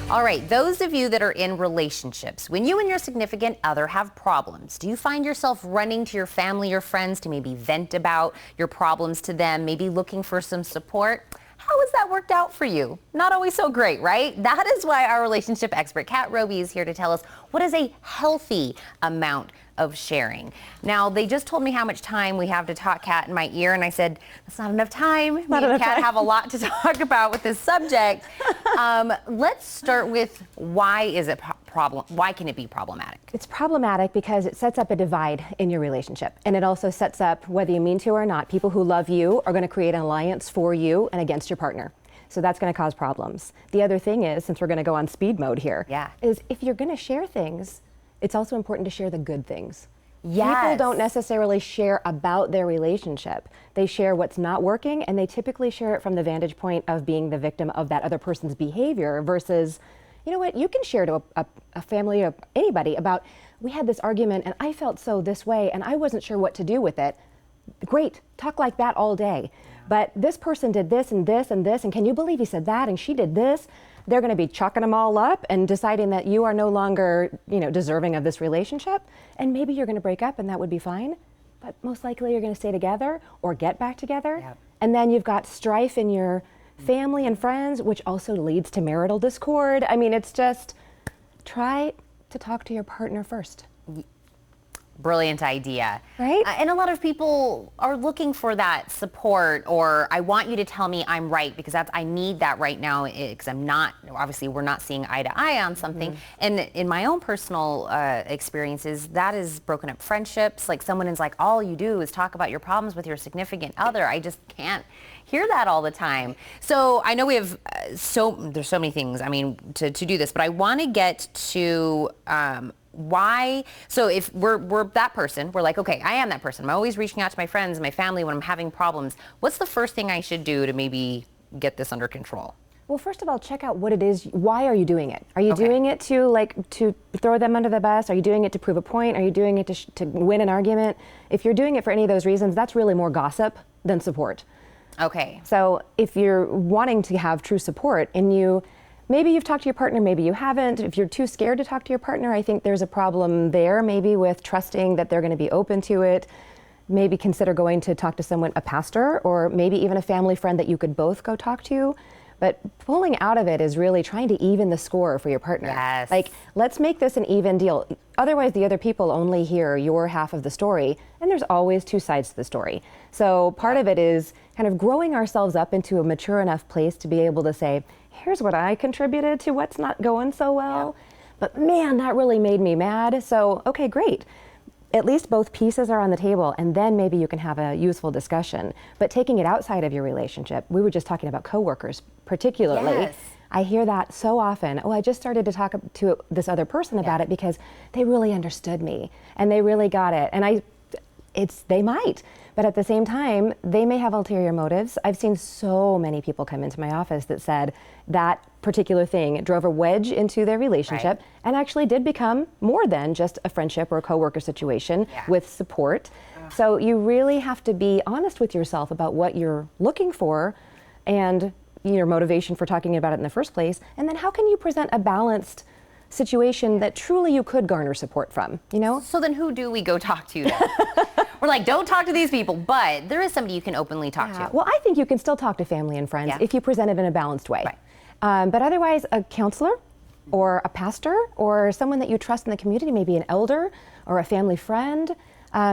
All right, those of you that are in relationships, when you and your significant other have problems, do you find yourself running to your family or friends to maybe vent about your problems to them, maybe looking for some support? How has that worked out for you? Not always so great, right? That is why our relationship expert, Kat Robey, is here to tell us what is a healthy amount of sharing. Now, they just told me how much time we have to talk, Kat, in my ear, and I said, that's not enough time. Me and Kat have a lot to talk about with this subject. Let's start with why is it why can it be problematic? It's problematic because it sets up a divide in your relationship. And it also sets up, whether you mean to or not, people who love you are going to create an alliance for you and against your partner. So that's going to cause problems. The other thing is, since we're going to go on speed mode here, is if you're going to share things, it's also important to share the good things. Yes. People don't necessarily share about their relationship. They share what's not working, and they typically share it from the vantage point of being the victim of that other person's behavior versus, you know what, you can share to a family or anybody about, we had this argument and I felt so this way and I wasn't sure what to do with it. Great, talk like that all day. But this person did this and this and this, and can you believe he said that and she did this? They're going to be chalking them all up and deciding that you are no longer, deserving of this relationship. And maybe you're going to break up and that would be fine. But most likely you're going to stay together or get back together. Yep. And then you've got strife in your family and friends, which also leads to marital discord. I mean, it's just, try to talk to your partner first. Brilliant idea. Right? And a lot of people are looking for that support, or I want you to tell me I'm right because I need that right now because I'm not, obviously we're not seeing eye to eye on something. Mm-hmm. And in my own personal experiences, that has broken up friendships. Like someone is like, all you do is talk about your problems with your significant other. I just can't hear that all the time. So I know we have there's so many things, to do this, but I want to get to why. So if we're that person, we're like, okay, I am that person. I'm always reaching out to my friends and my family when I'm having problems. What's the first thing I should do to maybe get this under control? Well, first of all, check out what it is. Why are you doing it? Are you doing it to throw them under the bus? Are you doing it to prove a point? Are you doing it to win an argument? If you're doing it for any of those reasons, that's really more gossip than support. Okay. So if you're wanting to have true support and maybe you've talked to your partner, maybe you haven't. If you're too scared to talk to your partner, I think there's a problem there, maybe with trusting that they're going to be open to it. Maybe consider going to talk to someone, a pastor, or maybe even a family friend that you could both go talk to. But pulling out of it is really trying to even the score for your partner. Yes. Like, let's make this an even deal. Otherwise, the other people only hear your half of the story, and there's always two sides to the story. So part of it is kind of growing ourselves up into a mature enough place to be able to say, here's what I contributed to what's not going so well. Yeah. But man, that really made me mad. So, okay, great. At least both pieces are on the table, and then maybe you can have a useful discussion. But taking it outside of your relationship, we were just talking about coworkers particularly. Yes. I hear that so often. Oh, I just started to talk to this other person about it because they really understood me and they really got it. And they might, but at the same time, they may have ulterior motives. I've seen so many people come into my office that said that particular thing drove a wedge into their relationship and actually did become more than just a friendship or a coworker situation with support. So you really have to be honest with yourself about what you're looking for and your motivation for talking about it in the first place. And then how can you present a balanced situation that truly you could garner support from, So then who do we go talk to then? We're like, don't talk to these people, but there is somebody you can openly talk to. Well, I think you can still talk to family and friends if you present it in a balanced way. Right. But otherwise, a counselor or a pastor or someone that you trust in the community, maybe an elder or a family friend,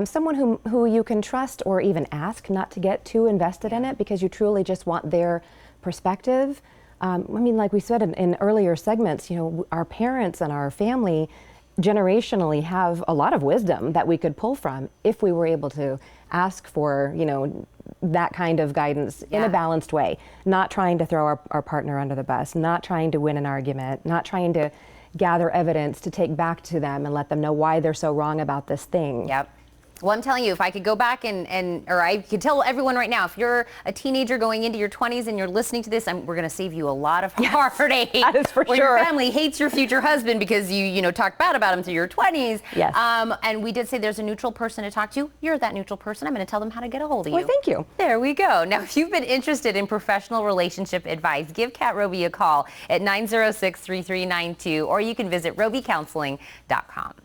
someone who you can trust or even ask not to get too invested in it because you truly just want their perspective. Like we said in earlier segments, our parents and our family generationally have a lot of wisdom that we could pull from if we were able to ask for, that kind of guidance in a balanced way, not trying to throw our partner under the bus, not trying to win an argument, not trying to gather evidence to take back to them and let them know why they're so wrong about this thing. Yep. Well, I'm telling you, if I could go back or I could tell everyone right now, if you're a teenager going into your 20s and you're listening to this, we're going to save you a lot of heartache. That is for when sure. Your family hates your future husband because you talked bad about him through your 20s. Yes. And we did say there's a neutral person to talk to. You're that neutral person. I'm going to tell them how to get a hold of you. Well, thank you. There we go. Now, if you've been interested in professional relationship advice, give Kat Robey a call at 906-3392, or you can visit robeycounseling.com.